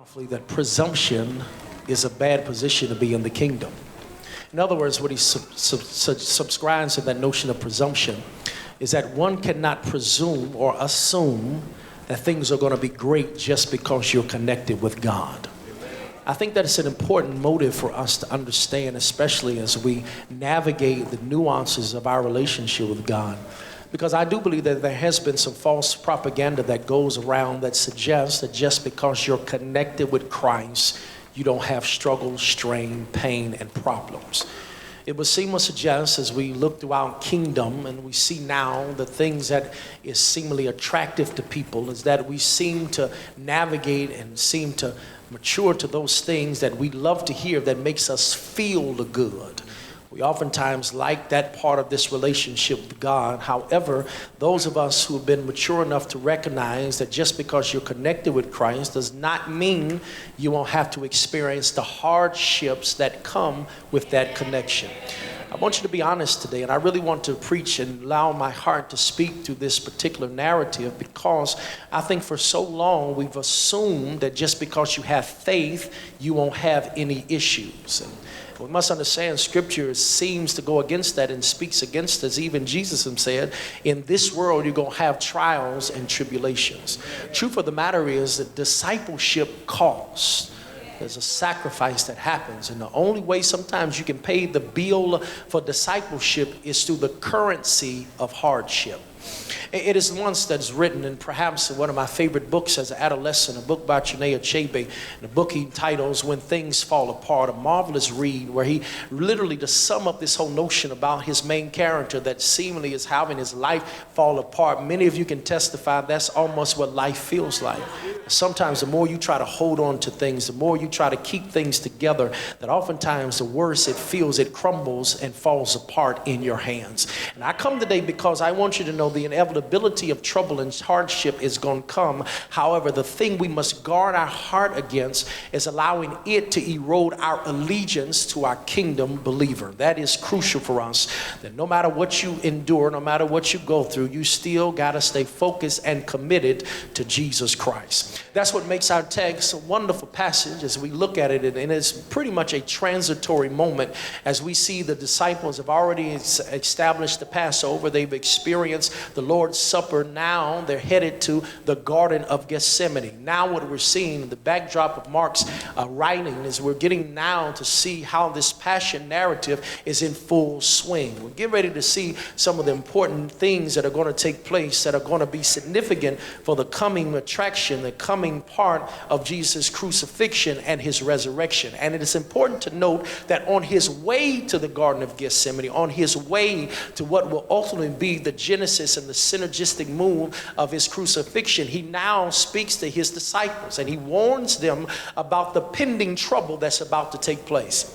powerfully that presumption is a bad position to be in the kingdom. In other words, what he subscribes to that notion of presumption is that one cannot presume or assume that things are going to be great just because you're connected with God. I think that it's an important motive for us to understand, especially as we navigate the nuances of our relationship with God. Because I do believe that there has been some false propaganda that goes around that suggests that just because you're connected with Christ, you don't have struggle, strain, pain, and problems. It would seem to suggest, as we look throughout kingdom and we see now the things that is seemingly attractive to people, is that we seem to navigate and seem to mature to those things that we love to hear that makes us feel the good. We oftentimes like that part of this relationship with God. However, those of us who have been mature enough to recognize that just because you're connected with Christ does not mean you won't have to experience the hardships that come with that connection. I want you to be honest today, and I really want to preach and allow my heart to speak through this particular narrative, because I think for so long we've assumed that just because you have faith, you won't have any issues. And we must understand Scripture seems to go against that and speaks against us. Even Jesus himself said, in this world you're going to have trials and tribulations. Truth of the matter is that discipleship costs. There's a sacrifice that happens, and the only way sometimes you can pay the bill for discipleship is through the currency of hardship. It is once that's written in perhaps one of my favorite books as an adolescent, a book by Chinua Achebe, and a book he titles When Things Fall Apart, a marvelous read where he literally, to sum up this whole notion about his main character that seemingly is having his life fall apart. Many of you can testify that's almost what life feels like. Sometimes the more you try to hold on to things, the more you try to keep things together, that oftentimes the worse it feels, it crumbles and falls apart in your hands. And I come today because I want you to know the inevitability of trouble and hardship is going to come. However, the thing we must guard our heart against is allowing it to erode our allegiance to our kingdom believer. That is crucial for us, that no matter what you endure, no matter what you go through, you still got to stay focused and committed to Jesus Christ. That's what makes our text a wonderful passage as we look at it, and it's pretty much a transitory moment as we see the disciples have already established the Passover. They've experienced the Lord's Supper. Now they're headed to the Garden of Gethsemane. Now what we're seeing in the backdrop of Mark's writing is we're getting now to see how this passion narrative is in full swing. We're getting ready to see some of the important things that are going to take place that are going to be significant for the coming attraction, the coming part of Jesus' crucifixion and his resurrection. And it is important to note that on his way to the Garden of Gethsemane, on his way to what will ultimately be the genesis and the synergistic move of his crucifixion, he now speaks to his disciples and he warns them about the pending trouble that's about to take place.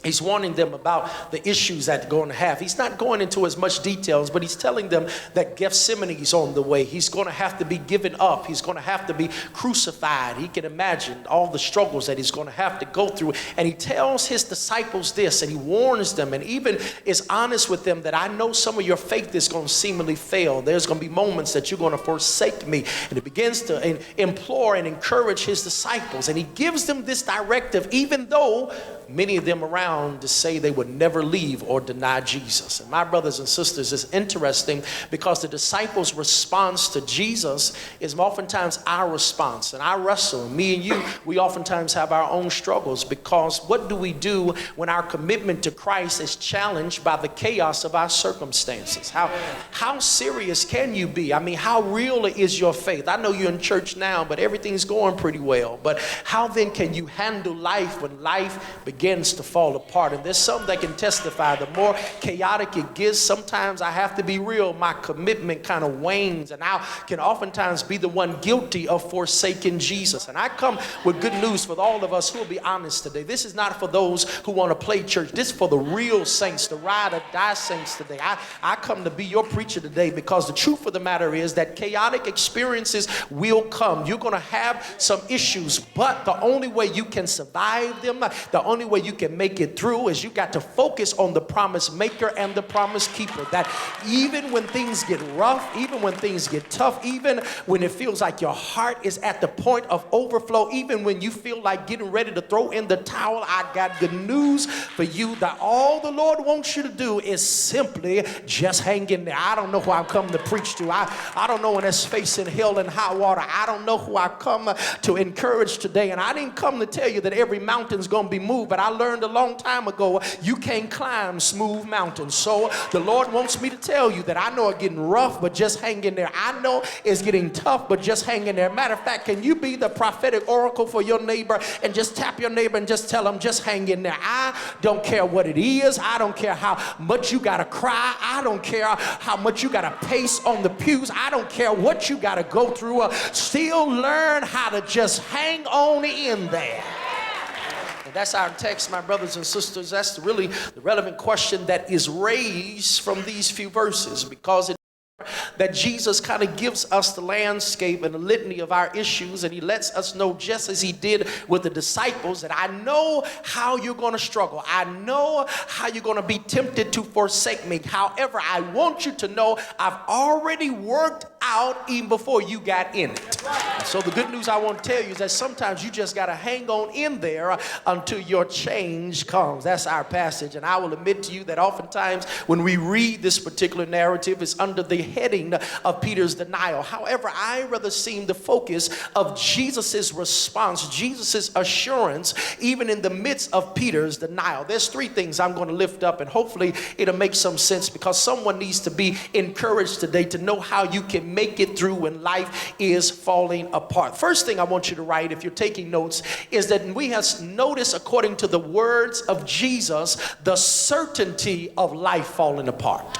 He's warning them about the issues that they're going to have. He's not going into as much details, but he's telling them that Gethsemane is on the way. He's going to have to be given up. He's going to have to be crucified. He can imagine all the struggles that he's going to have to go through. And he tells his disciples this, and he warns them, and even is honest with them that I know some of your faith is going to seemingly fail. There's going to be moments that you're going to forsake me. And he begins to implore and encourage his disciples. And he gives them this directive, even though many of them around to say they would never leave or deny Jesus. And my brothers and sisters, it's interesting because the disciples' response to Jesus is oftentimes our response. And I wrestle, me and you, we oftentimes have our own struggles, because what do we do when our commitment to Christ is challenged by the chaos of our circumstances? How serious can you be? I mean, how real is your faith? I know you're in church now, but everything's going pretty well. But how then can you handle life when life begins to fall apart? And there's some that can testify, the more chaotic it gets, sometimes I have to be real, my commitment kind of wanes, and I can oftentimes be the one guilty of forsaking Jesus. And I come with good news for all of us who will be honest today. This is not for those who want to play church. This is for the real saints, the ride or die saints today. I come to be your preacher today, because the truth of the matter is that chaotic experiences will come. You're going to have some issues, but the only way you can survive them, the only way you can make it it through is you got to focus on the promise maker and the promise keeper. That even when things get rough, even when things get tough, even when it feels like your heart is at the point of overflow, even when you feel like getting ready to throw in the towel, I got good news for you that all the Lord wants you to do is simply just hang in there. I don't know who I've come to preach to. I don't know when it's facing hell and high water. I don't know who I've come to encourage today. And I didn't come to tell you that every mountain's going to be moved, but I learned a long time ago you can't climb smooth mountains. So the Lord wants me to tell you that I know it's getting rough, but just hang in there. I know it's getting tough, but just hang in there. Matter of fact, can you be the prophetic oracle for your neighbor and just tap your neighbor and just tell them, just hang in there. I don't care what it is. I don't care how much you got to cry. I don't care how much you got to pace on the pews. I don't care what you got to go through. Still learn how to just hang on in there. And that's our text, my brothers and sisters. That's really the relevant question that is raised from these few verses, because it that Jesus kind of gives us the landscape and the litany of our issues, and he lets us know, just as he did with the disciples, that I know how you're going to struggle. I know how you're going to be tempted to forsake me. However, I want you to know I've already worked out even before you got in it. So the good news I want to tell you is that sometimes you just got to hang on in there until your change comes. That's our passage. And I will admit to you that oftentimes when we read this particular narrative, it's under the heading of Peter's denial. However, I rather seem the focus of Jesus's response, Jesus's assurance, even in the midst of Peter's denial. There's three things I'm going to lift up, and hopefully it'll make some sense, because someone needs to be encouraged today to know how you can make it through when life is falling apart. First thing I want you to write, if you're taking notes, is that we have noticed, according to the words of Jesus, the certainty of life falling apart.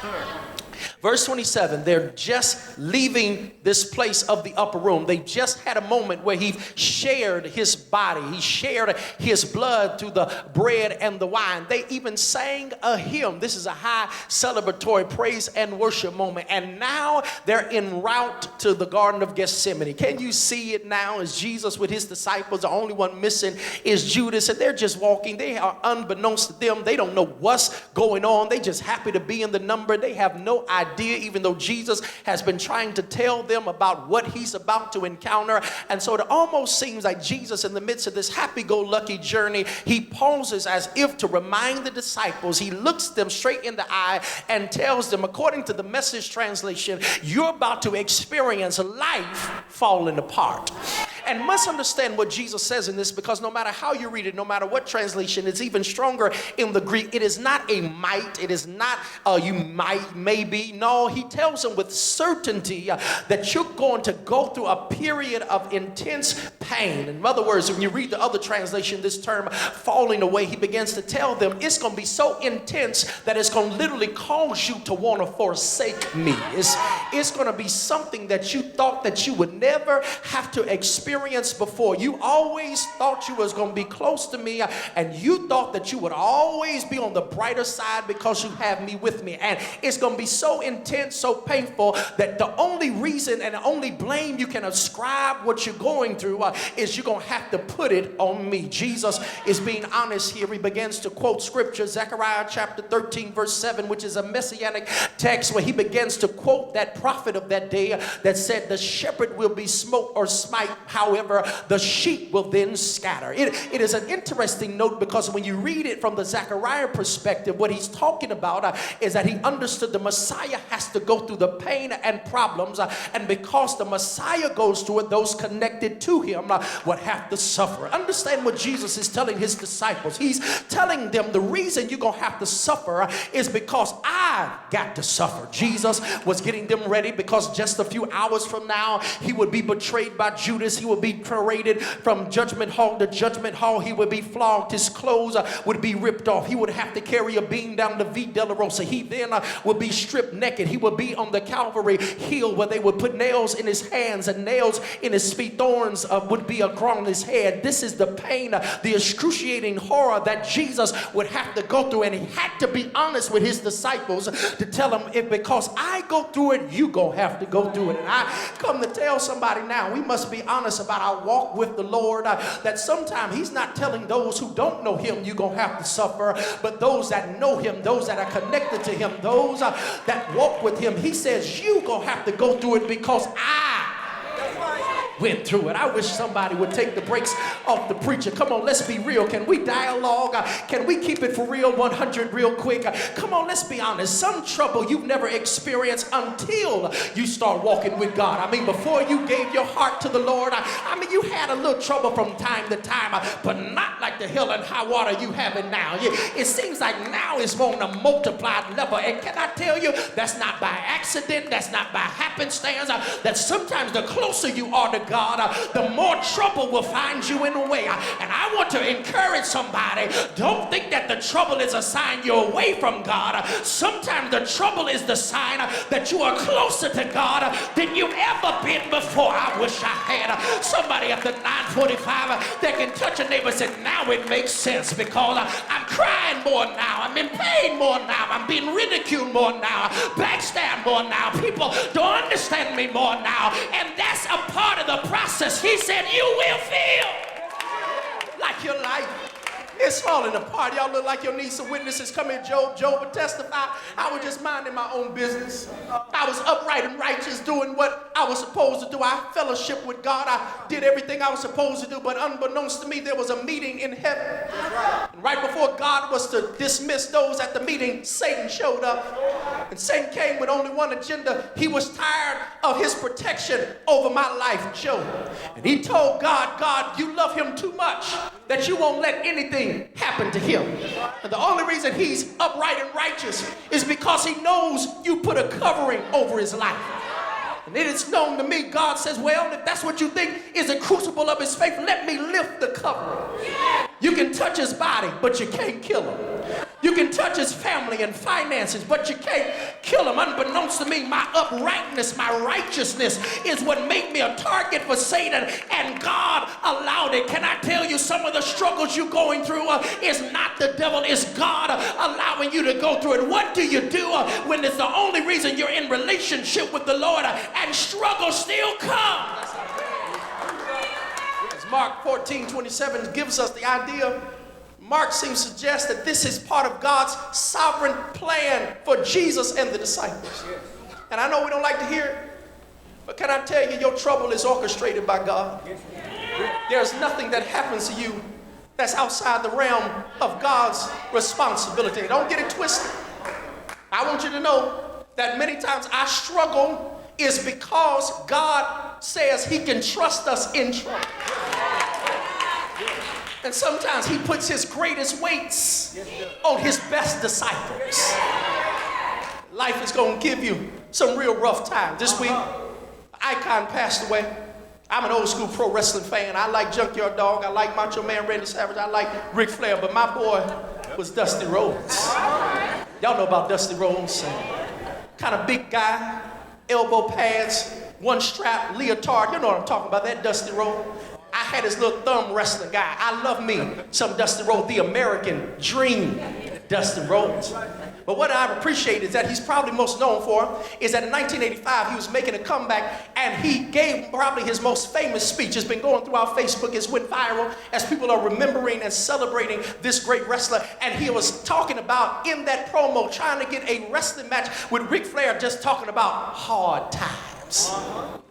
Verse 27, they're just leaving this place of the upper room. They just had a moment where he shared his body. He shared his blood through the bread and the wine. They even sang a hymn. This is a high celebratory praise and worship moment. And now they're en route to the Garden of Gethsemane. Can you see it now as Jesus with his disciples? The only one missing is Judas. And they're just walking. They are unbeknownst to them. They don't know what's going on. They just happy to be in the number. They have no idea, even though Jesus has been trying to tell them about what he's about to encounter. And so it almost seems like Jesus, in the midst of this happy-go-lucky journey, he pauses as if to remind the disciples. He looks them straight in the eye and tells them, according to the Message translation, you're about to experience life falling apart. And must understand what Jesus says in this, because no matter how you read it, no matter what translation, it's even stronger in the Greek. It is not a might. It is not you might, maybe. No, he tells them with certainty that you're going to go through a period of intense pain. In other words, when you read the other translation, this term falling away, he begins to tell them it's going to be so intense that it's going to literally cause you to want to forsake me. It's going to be something that you thought that you would never have to experience before. You always thought you was going to be close to me, and you thought that you would always be on the brighter side because you have me with me. And it's going to be so intense, so painful, that the only reason and the only blame you can ascribe what you're going through is you're going to have to put it on me. Jesus is being honest here. He begins to quote scripture, Zechariah chapter 13 verse 7, which is a messianic text where he begins to quote that prophet of that day that said the shepherd will be smote or smite, however the sheep will then scatter. It is an interesting note, because when you read it from the Zechariah perspective, what he's talking about is that he understood the Messiah has to go through the pain and problems, and because the Messiah goes through it, those connected to him would have to suffer. Understand what Jesus is telling his disciples. He's telling them the reason you're going to have to suffer is because I've got to suffer. Jesus was getting them ready, because just a few hours from now, he would be betrayed by Judas. He would be paraded from judgment hall to judgment hall. He would be flogged. His clothes would be ripped off. He would have to carry a beam down the Via Dolorosa. He then would be stripped naked. He would be on the Calvary hill where they would put nails in his hands and nails in his feet. Thorns would be across his head. This is the pain, the excruciating horror that Jesus would have to go through. And he had to be honest with his disciples to tell them, if because I go through it, you gonna have to go through it. And I come to tell somebody now, we must be honest about our walk with the Lord, that sometimes he's not telling those who don't know him you're going to have to suffer, but those that know him, those that are connected to him, those that walk with him, he says you're going to have to go through it because I went through it. I wish somebody would take the brakes off the preacher. Come on, let's be real. Can we dialogue? Can we keep it for real 100 real quick? Come on, let's be honest. Some trouble you've never experienced until you start walking with God. I mean, before you gave your heart to the Lord, I mean, you had a little trouble from time to time, but not like the hell and high water you have it now. It seems like now it's on a multiplied level. And can I tell you, that's not by accident. That's not by happenstance. That sometimes the closer you are to God, the more trouble will find you in a way. And I want to encourage somebody, don't think that the trouble is a sign you're away from God. Sometimes the trouble is the sign that you are closer to God than you've ever been before. I wish I had somebody at the 945 that can touch a neighbor and say, now it makes sense, because I'm crying more now, I'm in pain more now, I'm being ridiculed more now, backstabbed more now, people don't understand me more now, and that's a part of the process. He said you will feel like your life is falling apart. Y'all look like you need some witnesses. Come here, Job. Job would testify. I was just minding my own business. I was upright and righteous, doing what I was supposed to do. I fellowship with God. I did everything I was supposed to do, but unbeknownst to me, there was a meeting in heaven. And right before God was to dismiss those at the meeting, Satan showed up. And Satan came with only one agenda. He was tired of his protection over my life, Job. And he told God, God, you love him too much that you won't let anything happen to him. And the only reason he's upright and righteous is because he knows you put a covering over his life. And it is known to me, God says, well, if that's what you think is a crucible of his faith, let me lift the covering. You can touch his body, but you can't kill him. You can touch his family and finances, but you can't kill him. Unbeknownst to me, my uprightness, my righteousness is what made me a target for Satan, and God allowed it. Can I tell you, some of the struggles you're going through is not the devil, it's God allowing you to go through it. What do you do when it's the only reason you're in relationship with the Lord and struggles still come? As Mark 14:27 gives us the idea, Mark seems to suggest that this is part of God's sovereign plan for Jesus and the disciples. And I know we don't like to hear it, but can I tell you, your trouble is orchestrated by God. There's nothing that happens to you that's outside the realm of God's responsibility. Don't get it twisted. I want you to know that many times our struggle is because God says he can trust us in trouble. And sometimes he puts his greatest weights on his best disciples. Life is going to give you some real rough times. This week, Icon passed away. I'm an old school pro wrestling fan. I like Junkyard Dog. I like Macho Man Randy Savage. I like Ric Flair. But my boy was Dusty Rhodes. Y'all know about Dusty Rhodes. Kind of big guy, elbow pads, one strap, leotard. You know what I'm talking about, that Dusty Rhodes. I had this little thumb wrestling guy. I love me some Dusty Rhodes, the American dream, Dusty Rhodes. But what I appreciate is that he's probably most known for is that in 1985, he was making a comeback, and he gave probably his most famous speech. It's been going through our Facebook. It's went viral as people are remembering and celebrating this great wrestler. And he was talking about, in that promo, trying to get a wrestling match with Ric Flair, just talking about hard times.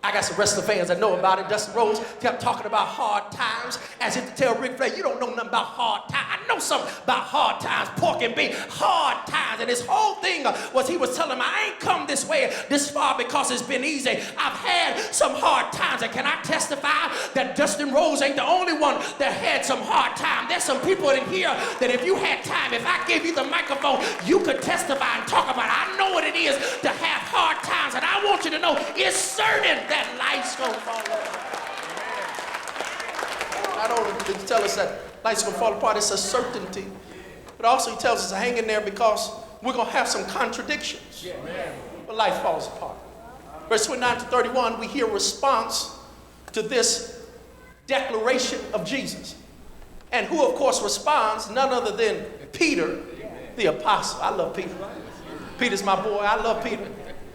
I got some wrestling fans that know about it. Dusty Rhodes kept talking about hard times as if to tell Ric Flair, you don't know nothing about hard times. I know something about hard times, pork and beef, hard times. And his whole thing was he was telling me, I ain't come this way, this far because it's been easy. I've had some hard times. And can I testify that Dustin Rhodes ain't the only one that had some hard time? There's some people in here that if you had time, if I gave you the microphone, you could testify and talk about it. I know what it is to have hard times. And I want you to know it's certain that life's gonna fall apart. Not only did he tell us that life's gonna fall apart, it's a certainty, but also he tells us to hang in there because we're gonna have some contradictions. But life falls apart. Verse 29 to 31, we hear a response to this declaration of Jesus. And who, of course, responds? None other than Peter, the apostle. I love Peter. Peter's my boy. I love Peter.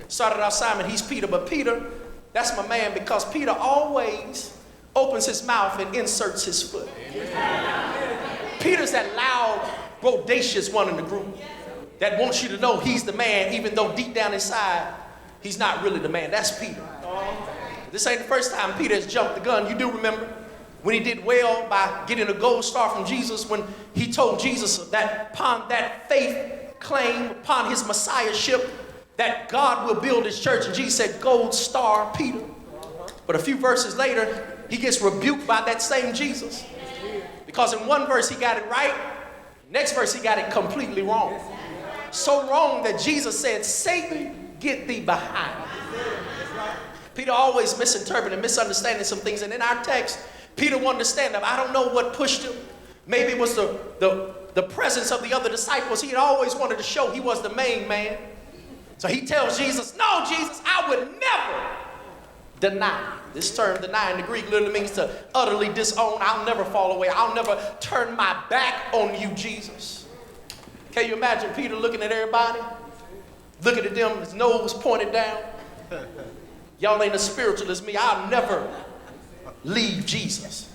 Started out Simon, he's Peter, but Peter, that's my man, because Peter always opens his mouth and inserts his foot. Peter's that loud, bodacious one in the group that wants you to know he's the man, even though deep down inside, he's not really the man. That's Peter. This ain't the first time Peter has jumped the gun. You do remember when he did well by getting a gold star from Jesus, when he told Jesus that upon that faith claim, upon his messiahship, that God will build his church. And Jesus said, gold star, Peter. But a few verses later, he gets rebuked by that same Jesus. Because in one verse he got it right, next verse he got it completely wrong. So wrong that Jesus said, Satan, get thee behind me. Peter always misinterpreting, misunderstanding some things. And in our text, Peter wanted to stand up. I don't know what pushed him. Maybe it was the presence of the other disciples. He had always wanted to show he was the main man. So he tells Jesus, no, Jesus, I would never deny. This term, deny, in the Greek literally means to utterly disown. I'll never fall away. I'll never turn my back on you, Jesus. Can you imagine Peter looking at everybody? Looking at them, his nose pointed down. Y'all ain't as spiritual as me. I'll never leave Jesus.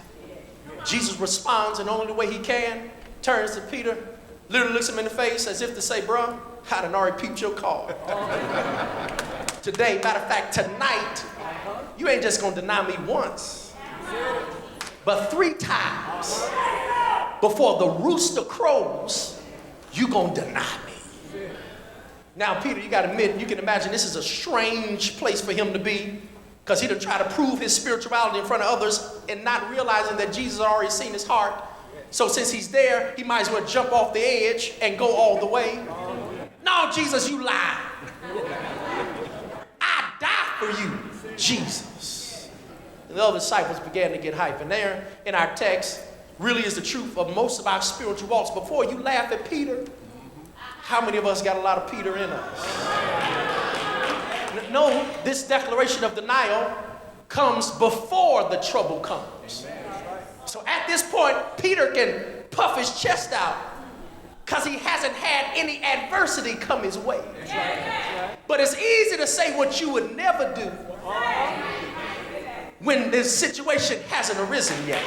Jesus responds in only the way he can, turns to Peter, literally looks him in the face as if to say, bruh, I done already peeped your card. Today, matter of fact, tonight, you ain't just gonna deny me once, but 3 times before the rooster crows, you gonna deny me. Now, Peter, you gotta admit, you can imagine this is a strange place for him to be, because he done tried to prove his spirituality in front of others and not realizing that Jesus had already seen his heart. So since he's there, he might as well jump off the edge and go all the way. No, Jesus, you lied. I die for you, Jesus. And the other disciples began to get hype. And there in our text really is the truth of most of our spiritual walks. Before you laugh at Peter, how many of us got a lot of Peter in us? No, this declaration of denial comes before the trouble comes. So at this point, Peter can puff his chest out because he hasn't had any adversity come his way. But it's easy to say what you would never do when this situation hasn't arisen yet.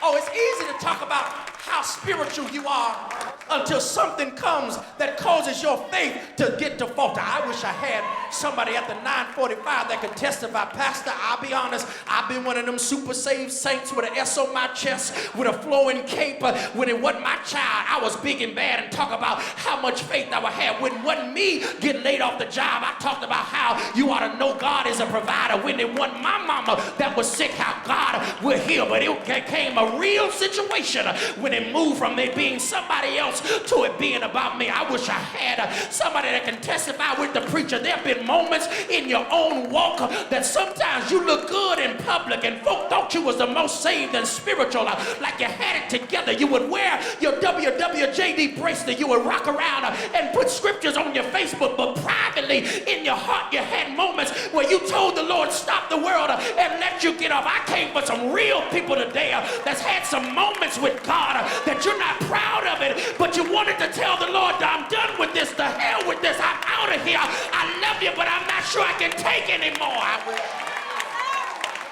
Oh, it's easy to talk about how spiritual you are until something comes that causes your faith to get to falter. I wish I had somebody at the 945 that could testify. Pastor, I'll be honest, I've been one of them super saved saints with an S on my chest, with a flowing cape. When it wasn't my child, I was big and bad and talk about how much faith I would have. When it wasn't me getting laid off the job, I talked about how you ought to know God is a provider. When it wasn't my mama that was sick, how God will heal. But it became a real situation when it moved from it being somebody else to it being about me. I wish I had somebody that can testify with the preacher. There have been moments in your own walk that sometimes you look good in public and folk thought you was the most saved and spiritual, like you had it together. You would wear your WWJD bracelet. You would rock around and put scriptures on your Facebook, but privately in your heart you had moments where you told the Lord, stop the world and let you get off. I came for some real people today that's had some moments with God that you're not proud of it, but you wanted to tell the Lord, I'm done with this, the hell with this, I'm out of here. I love you, but I'm not sure I can take anymore.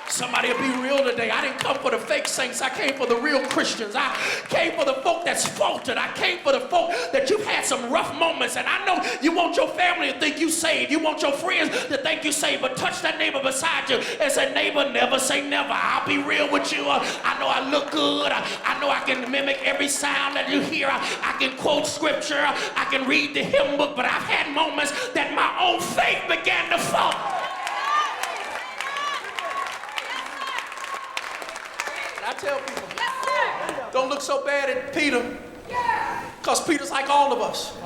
Somebody will be real today. I didn't come for the fake saints. I came for the real Christians. I came for the folk that's faltered. I came for the folk that you've had some rough moments. And I know you want your family to think you saved. You want your friends to think you saved. But touch that neighbor beside you and say, neighbor, never say never. I'll be real with you. I know I look good. I know I can mimic every sound that you hear. I can quote scripture. I can read the hymn book. But I've had moments that my own faith began to fall. I tell people, don't look so bad at Peter, because Peter's like all of us.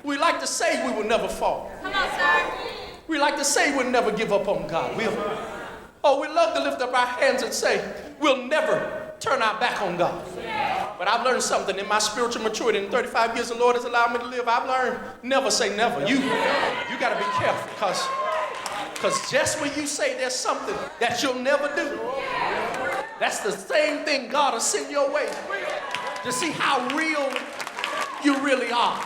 We like to say we will never fall. Come on, sir. We like to say we'll never give up on God. We love to lift up our hands and say we'll never turn our back on God. But I've learned something in my spiritual maturity. In 35 years the Lord has allowed me to live. I've learned never say never. You got to be careful, because just when you say there's something that you'll never do, that's the same thing God will send your way to see how real you really are.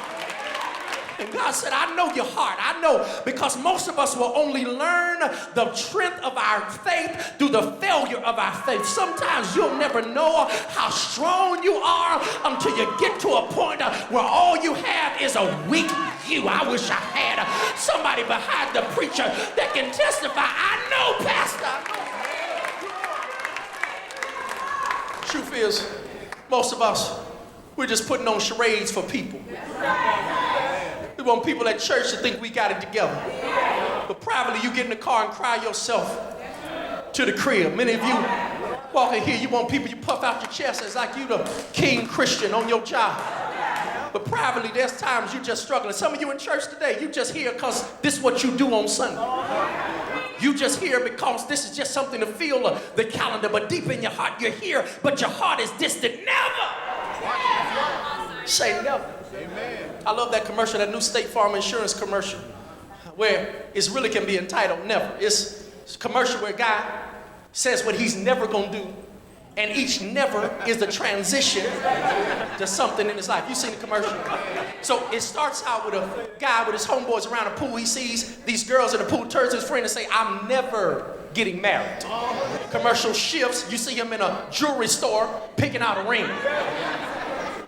And God said, I know your heart. I know, because most of us will only learn the strength of our faith through the failure of our faith. Sometimes you'll never know how strong you are until you get to a point where all you have is a weak you. I wish I had somebody behind the preacher that can testify. I know, Pastor. I know. Truth is, most of us, we're just putting on charades for people. We want people at church to think we got it together. But privately, you get in the car and cry yourself to the crib. Many of you walking here, you want people, you puff out your chest. It's like you the king Christian on your job. But privately, there's times you're just struggling. Some of you in church today, you just here because this is what you do on Sunday. You just here because this is just something to fill the calendar. But deep in your heart, you're here, but your heart is distant. Never. Say never. Amen. I love that commercial, that new State Farm insurance commercial, where it really can be entitled Never. It's a commercial where a guy says what he's never going to do, and each never is the transition to something in his life. You seen the commercial? So it starts out with a guy with his homeboys around a pool. He sees these girls in the pool, turns to his friend and say, I'm never getting married. Commercial shifts, you see him in a jewelry store picking out a ring.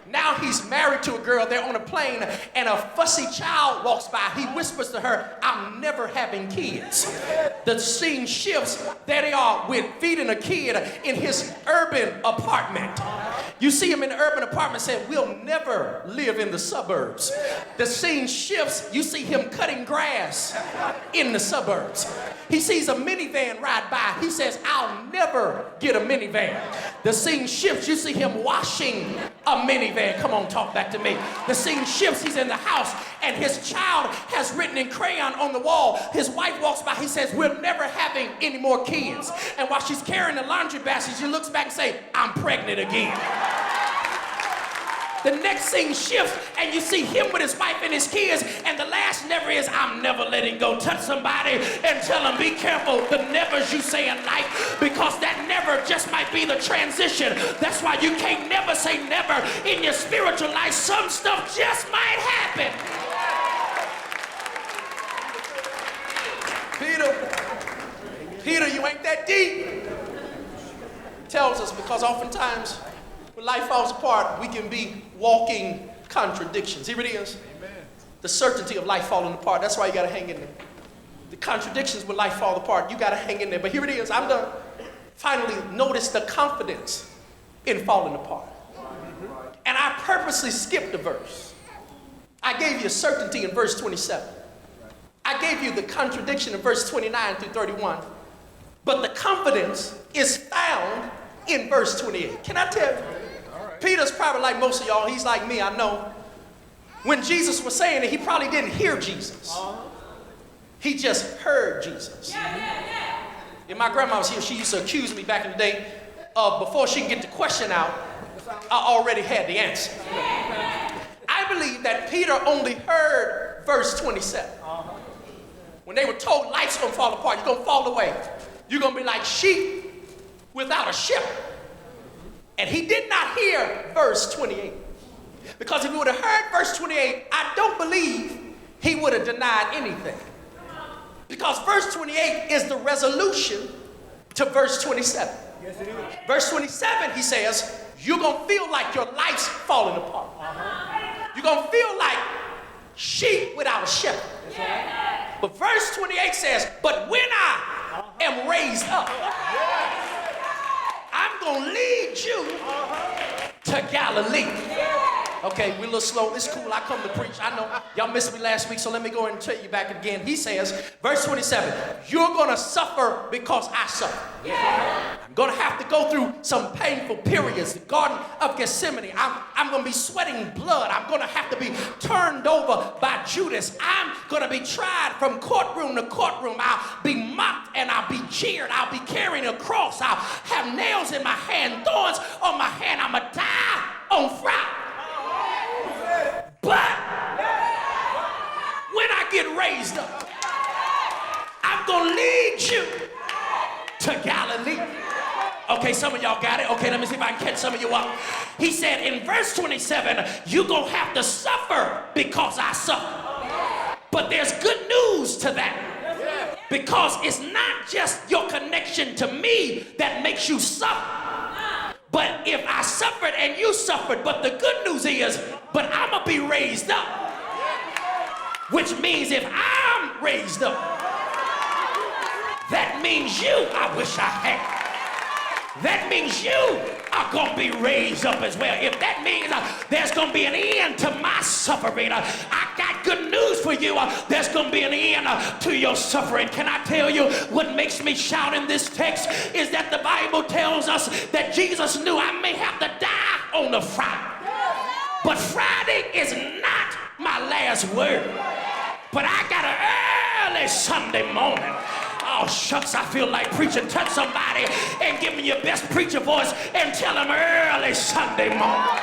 Now he's married to a girl, they're on a plane, and a fussy child walks by. He whispers to her, I'm never having kids. The scene shifts, there they are with feeding a kid in his urban apartment. You see him in the urban apartment saying, we'll never live in the suburbs. The scene shifts, you see him cutting grass in the suburbs. He sees a minivan ride by. He says, I'll never get a minivan. The scene shifts, you see him washing a minivan. Come on, talk back to me. The scene shifts, he's in the house, and his child has written in crayon on the wall. His wife walks by, he says, we're never having any more kids. And while she's carrying the laundry basket, she looks back and says, I'm pregnant again. The next scene shifts, and you see him with his wife and his kids, and the last never is, I'm never letting go. Touch somebody and tell them, be careful the nevers you say in life, because that never just might be the transition. That's why you can't never say never in your spiritual life. Some stuff just might happen. Peter, you ain't that deep. Tells us, because oftentimes when life falls apart, we can be walking contradictions. Here it is. Amen. The certainty of life falling apart. That's why you got to hang in there. The contradictions when life falls apart, you got to hang in there. But here it is. I'm done. Finally, notice the confidence in falling apart. And I purposely skipped a verse. I gave you certainty in verse 27. I gave you the contradiction in verse 29 through 31. But the confidence is found in verse 28. Can I tell you? Peter's probably like most of y'all. He's like me, I know. When Jesus was saying it, he probably didn't hear Jesus. He just heard Jesus. And my grandma was here. She used to accuse me back in the day of, before she can get the question out, I already had the answer. I believe that Peter only heard verse 27. When they were told life's going to fall apart, you're going to fall away. You're going to be like sheep without a shepherd. And he did not hear verse 28. Because if he would have heard verse 28, I don't believe he would have denied anything. Because verse 28 is the resolution to verse 27. Yes, it is. Verse 27, he says, you're going to feel like your life's falling apart. You're going to feel like sheep without a shepherd. But verse 28 says, but when I am raised up, I'm going to lead you to Galilee. Okay, we're a little slow. It's cool. I come to preach. I know y'all missed me last week, so let me go ahead and tell you back again. He says, verse 27, you're going to suffer because I suffer. I'm going to have to go through some painful periods. The Garden of Gethsemane. I'm going to be sweating blood. I'm going to have to be turned over by Judas. I'm going to be tried from courtroom to courtroom. I'll be mocked and I'll be jeered. I'll be carrying a cross. I'll have nails in my hand, thorns on my hand. I'm going to die on Friday. But when I get raised up, I'm going to lead you to Galilee. Okay, some of y'all got it. Okay, let me see if I can catch some of you up. He said in verse 27, you're going to have to suffer because I suffer. But there's good news to that. Because it's not just your connection to me that makes you suffer. But if I suffered and you suffered, but the good news is, but I'm going to be raised up. Which means if I'm raised up, that means you, I wish I had. That means you are going to be raised up as well. If that means there's going to be an end to my suffering, I got good news for you. There's going to be an end to your suffering. Can I tell you what makes me shout in this text is that the Bible tells us that Jesus knew I may have to die on a Friday. But Friday is not my last word. But I got an early Sunday morning. Oh, shucks, I feel like preaching. Touch somebody and give me your best preacher voice and tell them early Sunday morning.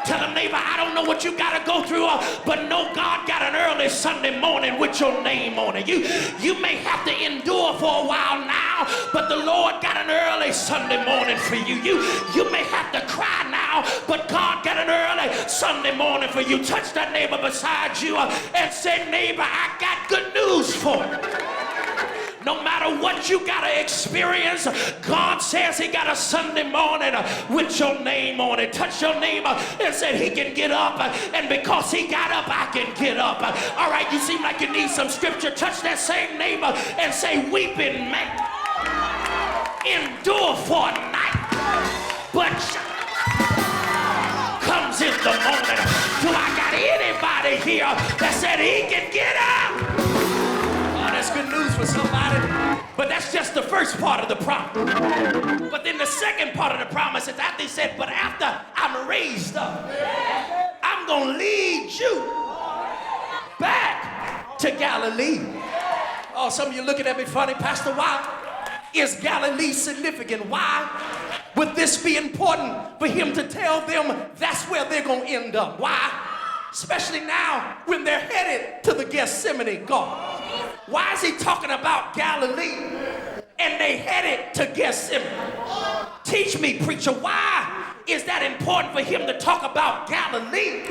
Tell them, neighbor, I don't know what you got to go through, but know God got an early Sunday morning with your name on it. You may have to endure for a while now, but the Lord got an early Sunday morning for you. You may have to cry now, but God got an early Sunday morning for you. Touch that neighbor beside you and say, neighbor, I got good news for you. No matter what you got to experience, God says he got a Sunday morning with your name on it. Touch your neighbor and say he can get up. And because he got up, I can get up. All right, you seem like you need some scripture. Touch that same neighbor and say, weeping may endure for a night, but comes in the morning. Do I got anybody here that said he can get up? That's good news for somebody. But that's just the first part of the promise. But then the second part of the promise is after he said, but after I'm raised up, I'm going to lead you back to Galilee. Oh, some of you looking at me funny, Pastor, why is Galilee significant? Why would this be important for him to tell them that's where they're going to end up? Why? Especially now when they're headed to the Gethsemane garden. Why is he talking about Galilee and they headed to Gethsemane? Teach me, preacher, why is that important for him to talk about Galilee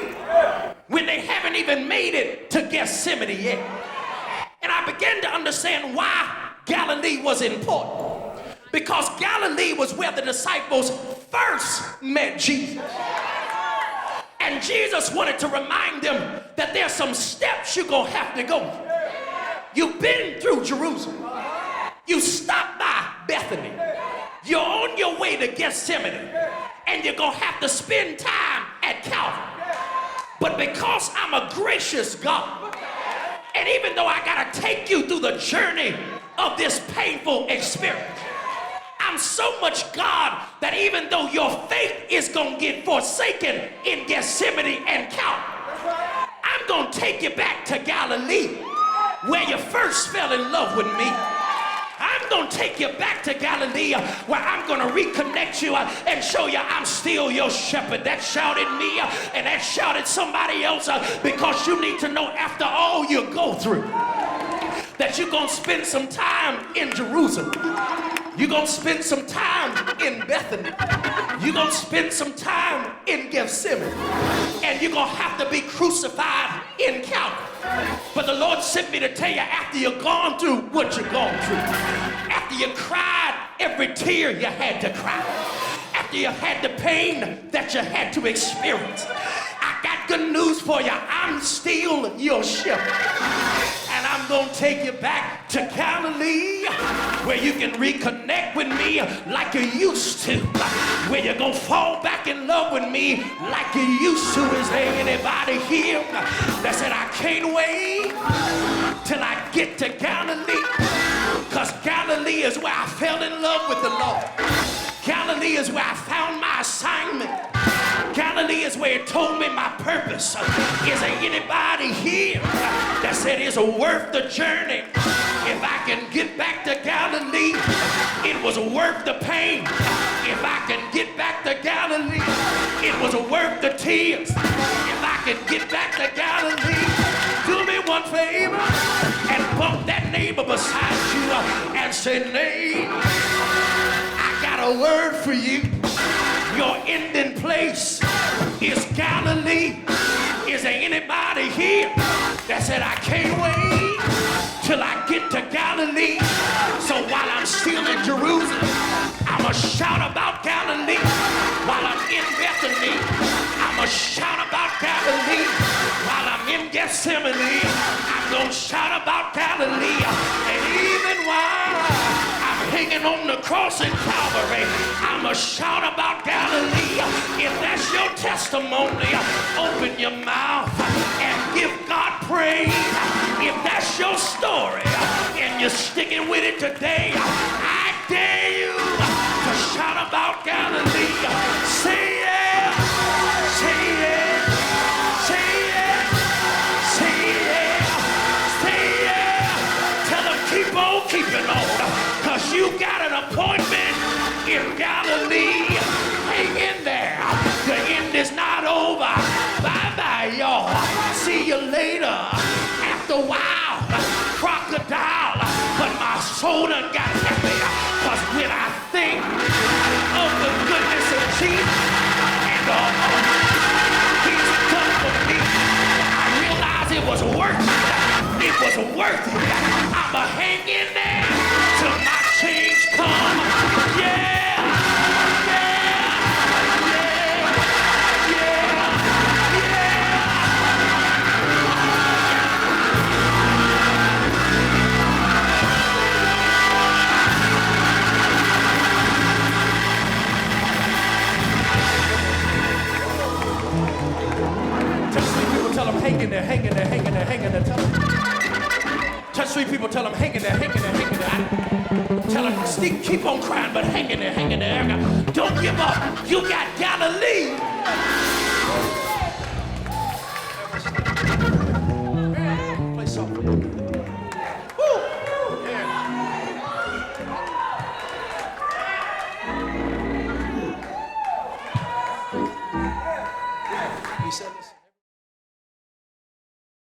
when they haven't even made it to Gethsemane yet? And I began to understand why Galilee was important. Because Galilee was where the disciples first met Jesus. And Jesus wanted to remind them that there's some steps you're going to have to go through. You've been through Jerusalem. You stopped by Bethany. You're on your way to Gethsemane. And you're going to have to spend time at Calvary. But because I'm a gracious God, and even though I got to take you through the journey of this painful experience, I'm so much God that even though your faith is going to get forsaken in Gethsemane and Calvary, I'm going to take you back to Galilee where you first fell in love with me. I'm going to take you back to Galilee where I'm going to reconnect you and show you I'm still your shepherd. That shouted me and that shouted somebody else because you need to know after all you go through that you're going to spend some time in Jerusalem. You're going to spend some time in Bethany. You're going to spend some time in Gethsemane. And you're going to have to be crucified in Calvary. But the Lord sent me to tell you after you've gone through what you've gone through, after you cried every tear you had to cry, after you had the pain that you had to experience, I got good news for you. I'm still your shepherd. And I'm going to take you back to Galilee where you can reconnect with me like you used to, where you're going to fall back in love with me like you used to. Is there anybody here that said, I can't wait till I get to Galilee? Because Galilee is where I fell in love with the Lord. Galilee is where I found my assignment. Galilee is where it told me my purpose. Is there anybody here that said it's worth the journey? If I can get back to Galilee, it was worth the pain. If I can get back to Galilee, it was worth the tears. If I can get back to Galilee, do me one favor and bump that neighbor beside you and say, neighbor, I got a word for you. Your ending place is Galilee. Is there anybody here that said, I can't wait till I get to Galilee. So while I'm still in Jerusalem, I'ma shout about Galilee. While I'm in Bethany, I'ma shout about Galilee. While I'm in Gethsemane, I'm gonna shout about Galilee. And even while I'm hanging on the cross in Calvary, I'ma shout about Galilee. If that's your testimony, open your mouth and give God praise. If that's your story and you're sticking with it today, I dare you to shout about Galilee. Say yeah, say yeah, say yeah, say yeah, say yeah. Tell them keep on keeping on, cause you got an appointment in Galilee. Hang in there, the end is not over. Bye-bye, y'all. See you later. After a while, crocodile, but my soul done got happy. Cause when I think of the goodness of Jesus and all he's done for me, I realize it was worth it. It was worth it. I'ma hang in there till my change come. Yeah. Tell them hang in there, hang in there, hang in there, hang in there. Tell them. Touch 3 people, tell them hang in there, hang in there, hang in there. Tell them keep on crying, but hang in there, hang in there. Don't give up. You got Galilee.